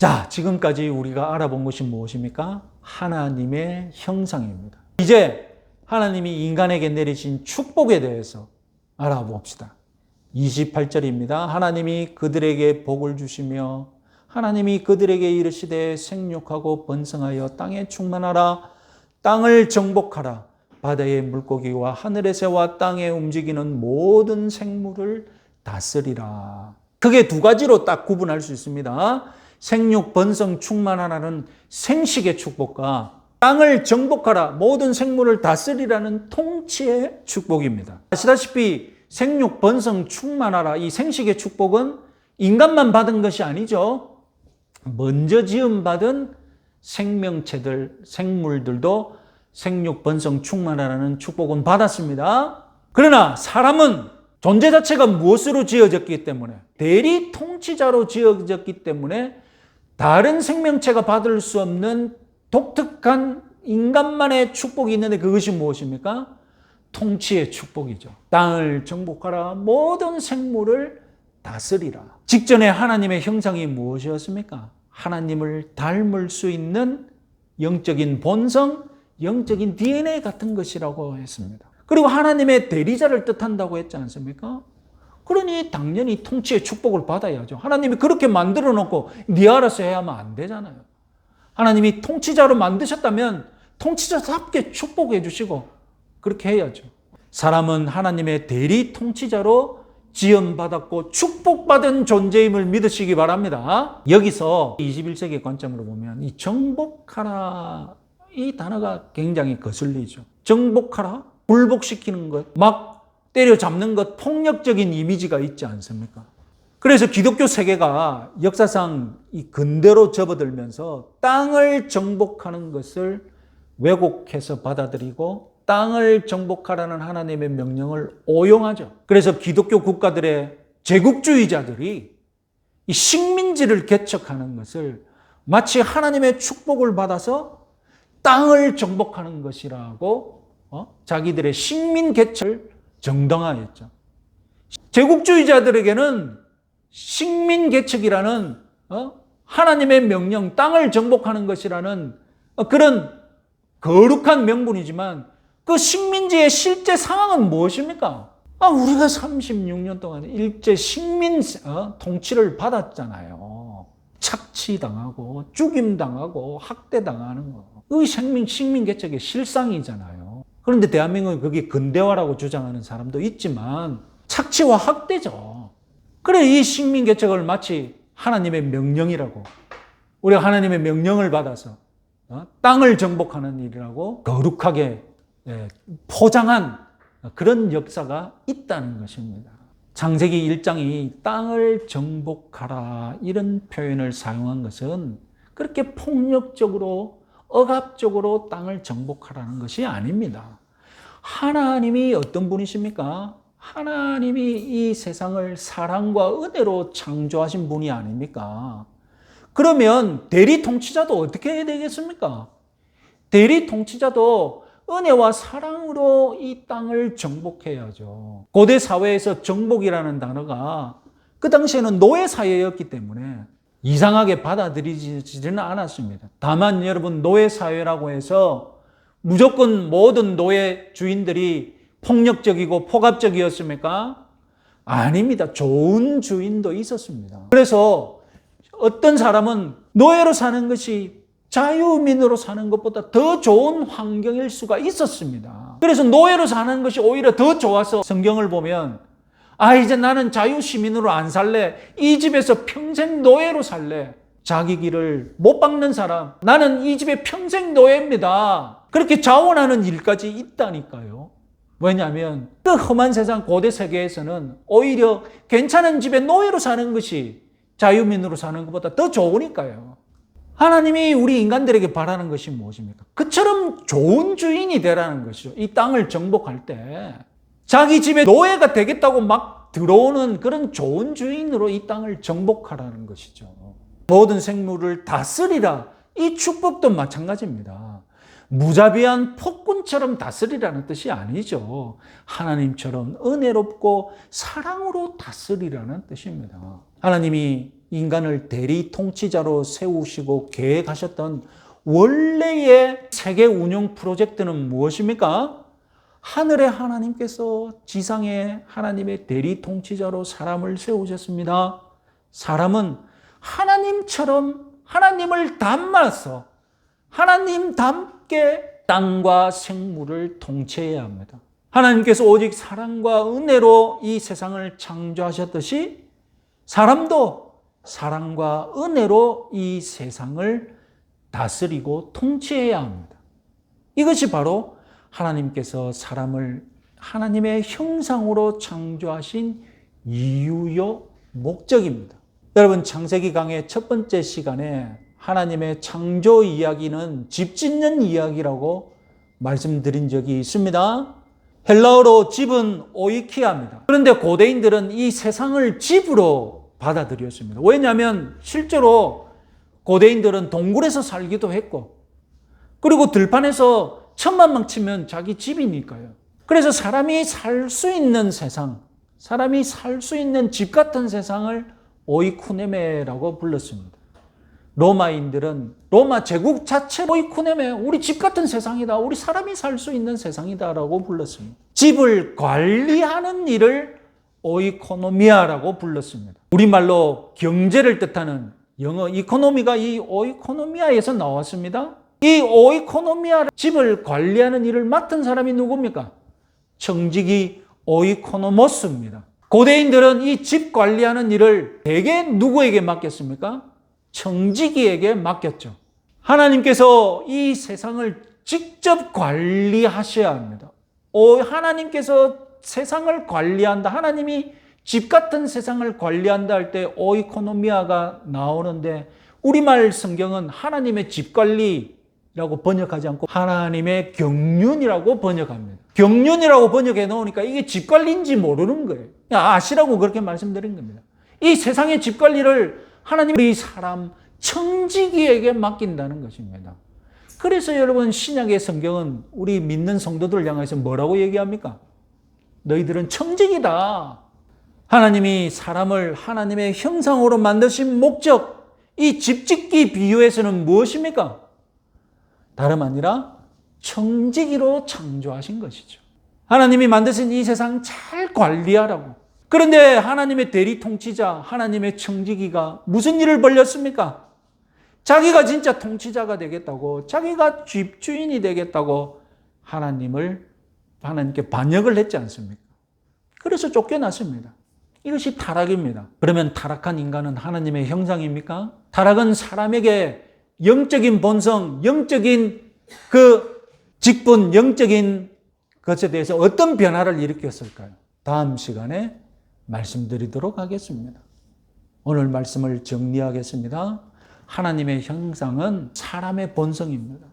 자, 지금까지 우리가 알아본 것이 무엇입니까? 하나님의 형상입니다. 이제 하나님이 인간에게 내리신 축복에 대해서 알아봅시다. 28절입니다. 하나님이 그들에게 복을 주시며 하나님이 그들에게 이르시되 생육하고 번성하여 땅에 충만하라. 땅을 정복하라. 바다의 물고기와 하늘의 새와 땅에 움직이는 모든 생물을 다스리라. 크게 두 가지로 딱 구분할 수 있습니다. 생육, 번성, 충만하라는 생식의 축복과 땅을 정복하라, 모든 생물을 다스리라는 통치의 축복입니다. 아시다시피 생육, 번성, 충만하라 이 생식의 축복은 인간만 받은 것이 아니죠. 먼저 지음받은 생명체들, 생물들도 생육, 번성, 충만하라는 축복은 받았습니다. 그러나 사람은 존재 자체가 무엇으로 지어졌기 때문에, 대리 통치자로 지어졌기 때문에 다른 생명체가 받을 수 없는 독특한 인간만의 축복이 있는데 그것이 무엇입니까? 통치의 축복이죠. 땅을 정복하라, 모든 생물을 다스리라. 직전에 하나님의 형상이 무엇이었습니까? 하나님을 닮을 수 있는 영적인 본성, 영적인 DNA 같은 것이라고 했습니다. 그리고 하나님의 대리자를 뜻한다고 했지 않습니까? 그러니 당연히 통치의 축복을 받아야죠. 하나님이 그렇게 만들어 놓고 네 알아서 해야 하면 안 되잖아요. 하나님이 통치자로 만드셨다면 통치자답게 축복해 주시고 그렇게 해야죠. 사람은 하나님의 대리 통치자로 지음받았고 축복받은 존재임을 믿으시기 바랍니다. 여기서 21세기 관점으로 보면 이 정복하라 이 단어가 굉장히 거슬리죠. 정복하라, 굴복시키는 것, 막 때려잡는 것, 폭력적인 이미지가 있지 않습니까? 그래서 기독교 세계가 역사상 이 근대로 접어들면서 땅을 정복하는 것을 왜곡해서 받아들이고 땅을 정복하라는 하나님의 명령을 오용하죠. 그래서 기독교 국가들의 제국주의자들이 이 식민지를 개척하는 것을 마치 하나님의 축복을 받아서 땅을 정복하는 것이라고 자기들의 식민 개척을 정당화했죠. 제국주의자들에게는 식민 개척이라는 하나님의 명령, 땅을 정복하는 것이라는 그런 거룩한 명분이지만 그 식민지의 실제 상황은 무엇입니까? 우리가 36년 동안 일제 식민 통치를 받았잖아요. 착취당하고 죽임당하고 학대당하는 거. 그 식민 개척의 실상이잖아요. 그런데 대한민국은 그게 근대화라고 주장하는 사람도 있지만 착취와 학대죠. 그래 이 식민 개척을 마치 하나님의 명령이라고, 우리가 하나님의 명령을 받아서 땅을 정복하는 일이라고 거룩하게 포장한 그런 역사가 있다는 것입니다. 창세기 1장이 땅을 정복하라 이런 표현을 사용한 것은 그렇게 폭력적으로 억압적으로 땅을 정복하라는 것이 아닙니다. 하나님이 어떤 분이십니까? 하나님이 이 세상을 사랑과 은혜로 창조하신 분이 아닙니까? 그러면 대리 통치자도 어떻게 해야 되겠습니까? 대리 통치자도 은혜와 사랑으로 이 땅을 정복해야죠. 고대 사회에서 정복이라는 단어가 그 당시에는 노예 사회였기 때문에 이상하게 받아들이지는 않았습니다. 다만 여러분 노예 사회라고 해서 무조건 모든 노예 주인들이 폭력적이고 폭압적이었습니까? 아닙니다. 좋은 주인도 있었습니다. 그래서 어떤 사람은 노예로 사는 것이 자유민으로 사는 것보다 더 좋은 환경일 수가 있었습니다. 그래서 노예로 사는 것이 오히려 더 좋아서 성경을 보면 이제 나는 자유시민으로 안 살래. 이 집에서 평생 노예로 살래. 자기 길을 못 박는 사람. 나는 이 집에 평생 노예입니다. 그렇게 자원하는 일까지 있다니까요. 왜냐하면 그 험한 세상 고대 세계에서는 오히려 괜찮은 집에 노예로 사는 것이 자유민으로 사는 것보다 더 좋으니까요. 하나님이 우리 인간들에게 바라는 것이 무엇입니까? 그처럼 좋은 주인이 되라는 것이죠. 이 땅을 정복할 때. 자기 집에 노예가 되겠다고 막 들어오는 그런 좋은 주인으로 이 땅을 정복하라는 것이죠. 모든 생물을 다스리라. 이 축복도 마찬가지입니다. 무자비한 폭군처럼 다스리라는 뜻이 아니죠. 하나님처럼 은혜롭고 사랑으로 다스리라는 뜻입니다. 하나님이 인간을 대리 통치자로 세우시고 계획하셨던 원래의 세계 운영 프로젝트는 무엇입니까? 하늘의 하나님께서 지상에 하나님의 대리 통치자로 사람을 세우셨습니다. 사람은 하나님처럼 하나님을 닮아서 하나님답게 땅과 생물을 통치해야 합니다. 하나님께서 오직 사랑과 은혜로 이 세상을 창조하셨듯이 사람도 사랑과 은혜로 이 세상을 다스리고 통치해야 합니다. 이것이 바로 하나님께서 사람을 하나님의 형상으로 창조하신 이유요 목적입니다. 여러분, 창세기 강의 첫 번째 시간에 하나님의 창조 이야기는 집 짓는 이야기라고 말씀드린 적이 있습니다. 헬라어로 집은 오이키아입니다. 그런데 고대인들은 이 세상을 집으로 받아들였습니다. 왜냐하면 실제로 고대인들은 동굴에서 살기도 했고, 그리고 들판에서 천만망 치면 자기 집이니까요. 그래서 사람이 살 수 있는 세상, 사람이 살 수 있는 집 같은 세상을 오이쿠네메라고 불렀습니다. 로마인들은 로마 제국 자체 오이쿠네메, 우리 집 같은 세상이다, 우리 사람이 살 수 있는 세상이다라고 불렀습니다. 집을 관리하는 일을 오이코노미아라고 불렀습니다. 우리말로 경제를 뜻하는 영어 이코노미가 이 오이코노미아에서 나왔습니다. 이 오이코노미아, 집을 관리하는 일을 맡은 사람이 누굽니까? 청지기 오이코노모스입니다. 고대인들은 이 집 관리하는 일을 대개 누구에게 맡겼습니까? 청지기에게 맡겼죠. 하나님께서 이 세상을 직접 관리하셔야 합니다. 하나님께서 세상을 관리한다, 하나님이 집 같은 세상을 관리한다 할 때 오이코노미아가 나오는데, 우리말 성경은 하나님의 집 관리라고 번역하지 않고 하나님의 경륜이라고 번역합니다. 경륜이라고 번역해 놓으니까 이게 집 관리인지 모르는 거예요. 아시라고 그렇게 말씀드린 겁니다. 이 세상의 집 관리를 하나님이 우리 사람 청지기에게 맡긴다는 것입니다. 그래서 여러분, 신약의 성경은 우리 믿는 성도들을 향해서 뭐라고 얘기합니까? 너희들은 청지기다. 하나님이 사람을 하나님의 형상으로 만드신 목적, 이 집짓기 비유에서는 무엇입니까? 다름 아니라 청지기로 창조하신 것이죠. 하나님이 만드신 이 세상 잘 관리하라고. 그런데 하나님의 대리 통치자, 하나님의 청지기가 무슨 일을 벌였습니까? 자기가 진짜 통치자가 되겠다고, 자기가 집주인이 되겠다고 하나님께 반역을 했지 않습니까? 그래서 쫓겨났습니다. 이것이 타락입니다. 그러면 타락한 인간은 하나님의 형상입니까? 타락은 사람에게 영적인 본성, 영적인 그 직분, 영적인 것에 대해서 어떤 변화를 일으켰을까요? 다음 시간에 말씀드리도록 하겠습니다. 오늘 말씀을 정리하겠습니다. 하나님의 형상은 사람의 본성입니다.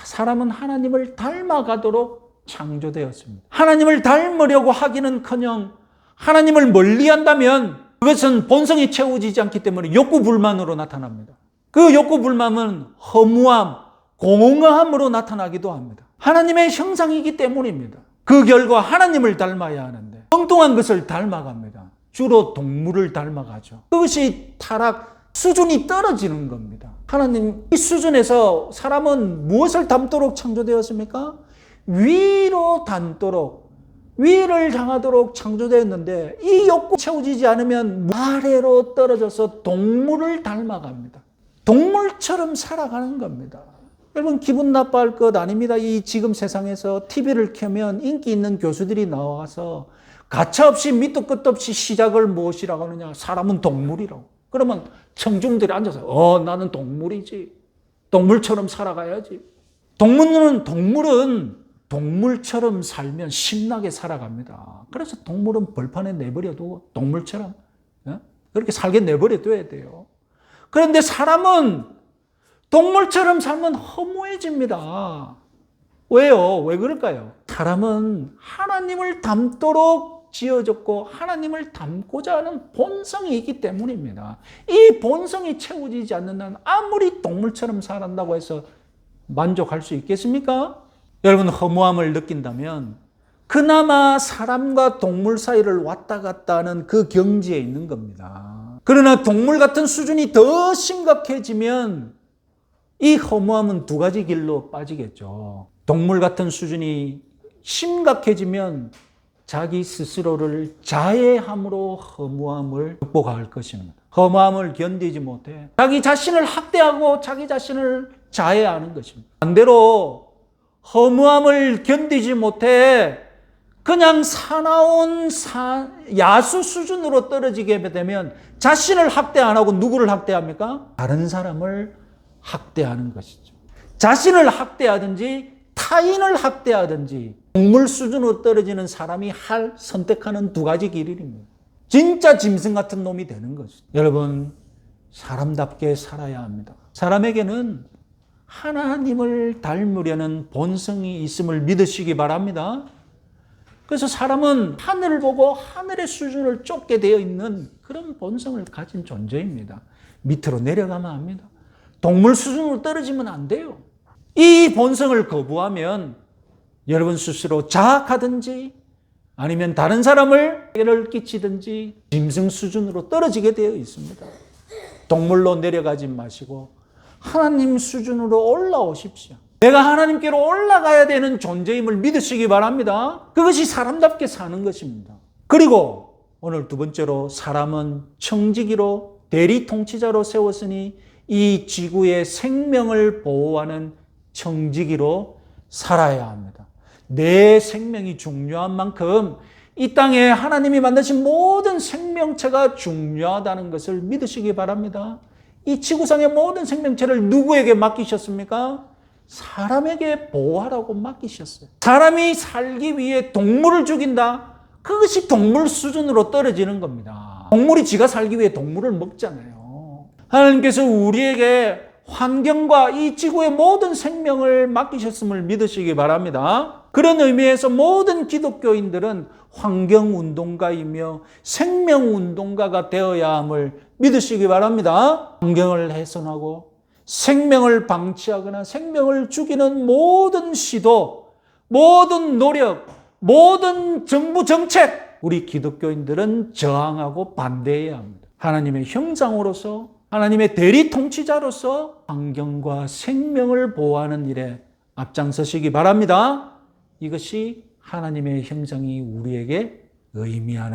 사람은 하나님을 닮아가도록 창조되었습니다. 하나님을 닮으려고 하기는커녕 하나님을 멀리한다면 그것은 본성이 채워지지 않기 때문에 욕구불만으로 나타납니다. 그 욕구불만은 허무함, 공허함으로 나타나기도 합니다. 하나님의 형상이기 때문입니다. 그 결과 하나님을 닮아야 하는데 엉뚱한 것을 닮아갑니다. 주로 동물을 닮아가죠. 그것이 타락 수준이 떨어지는 겁니다. 하나님 이 수준에서 사람은 무엇을 닮도록 창조되었습니까? 위로 닮도록, 위를 향하도록 창조되었는데 이 욕구 채워지지 않으면 아래로 떨어져서 동물을 닮아갑니다. 동물처럼 살아가는 겁니다. 여러분, 기분 나빠할 것 아닙니다. 이 지금 세상에서 TV를 켜면 인기 있는 교수들이 나와서 가차없이 밑도 끝도 없이 시작을 무엇이라고 하느냐? 사람은 동물이라고. 그러면 청중들이 앉아서 나는 동물이지. 동물처럼 살아가야지. 동물은 동물처럼 살면 신나게 살아갑니다. 그래서 동물은 벌판에 내버려두고 동물처럼 그렇게 살게 내버려둬야 돼요. 그런데 사람은 동물처럼 살면 허무해집니다. 왜요? 왜 그럴까요? 사람은 하나님을 닮도록 지어졌고 하나님을 닮고자 하는 본성이 있기 때문입니다. 이 본성이 채워지지 않는 한 아무리 동물처럼 살았다고 해서 만족할 수 있겠습니까? 여러분, 허무함을 느낀다면 그나마 사람과 동물 사이를 왔다 갔다 하는 그 경지에 있는 겁니다. 그러나 동물 같은 수준이 더 심각해지면 이 허무함은 두 가지 길로 빠지겠죠. 동물 같은 수준이 심각해지면 자기 스스로를 자해함으로 허무함을 극복할 것입니다. 허무함을 견디지 못해 자기 자신을 학대하고 자기 자신을 자해하는 것입니다. 반대로 허무함을 견디지 못해 그냥 사나운 야수 수준으로 떨어지게 되면 자신을 학대 안 하고 누구를 학대합니까? 다른 사람을 학대하는 것이죠. 자신을 학대하든지 타인을 학대하든지 동물 수준으로 떨어지는 사람이 선택하는 두 가지 길입니다. 진짜 짐승 같은 놈이 되는 것이죠. 여러분, 사람답게 살아야 합니다. 사람에게는 하나님을 닮으려는 본성이 있음을 믿으시기 바랍니다. 그래서 사람은 하늘을 보고 하늘의 수준을 쫓게 되어 있는 그런 본성을 가진 존재입니다. 밑으로 내려가면 합니다. 동물 수준으로 떨어지면 안 돼요. 이 본성을 거부하면 여러분 스스로 자학하든지 아니면 다른 사람을 해를 끼치든지 짐승 수준으로 떨어지게 되어 있습니다. 동물로 내려가지 마시고 하나님 수준으로 올라오십시오. 내가 하나님께로 올라가야 되는 존재임을 믿으시기 바랍니다. 그것이 사람답게 사는 것입니다. 그리고 오늘 두 번째로 사람은 청지기로 대리 통치자로 세웠으니 이 지구의 생명을 보호하는 청지기로 살아야 합니다. 내 생명이 중요한 만큼 이 땅에 하나님이 만드신 모든 생명체가 중요하다는 것을 믿으시기 바랍니다. 이 지구상의 모든 생명체를 누구에게 맡기셨습니까? 사람에게 보호하라고 맡기셨어요. 사람이 살기 위해 동물을 죽인다? 그것이 동물 수준으로 떨어지는 겁니다. 동물이 지가 살기 위해 동물을 먹잖아요. 하나님께서 우리에게 환경과 이 지구의 모든 생명을 맡기셨음을 믿으시기 바랍니다. 그런 의미에서 모든 기독교인들은 환경운동가이며 생명운동가가 되어야 함을 믿으시기 바랍니다. 환경을 훼손하고 생명을 방치하거나 생명을 죽이는 모든 시도, 모든 노력, 모든 정부 정책, 우리 기독교인들은 저항하고 반대해야 합니다. 하나님의 형상으로서, 하나님의 대리 통치자로서 환경과 생명을 보호하는 일에 앞장서시기 바랍니다. 이것이 하나님의 형상이 우리에게 의미하는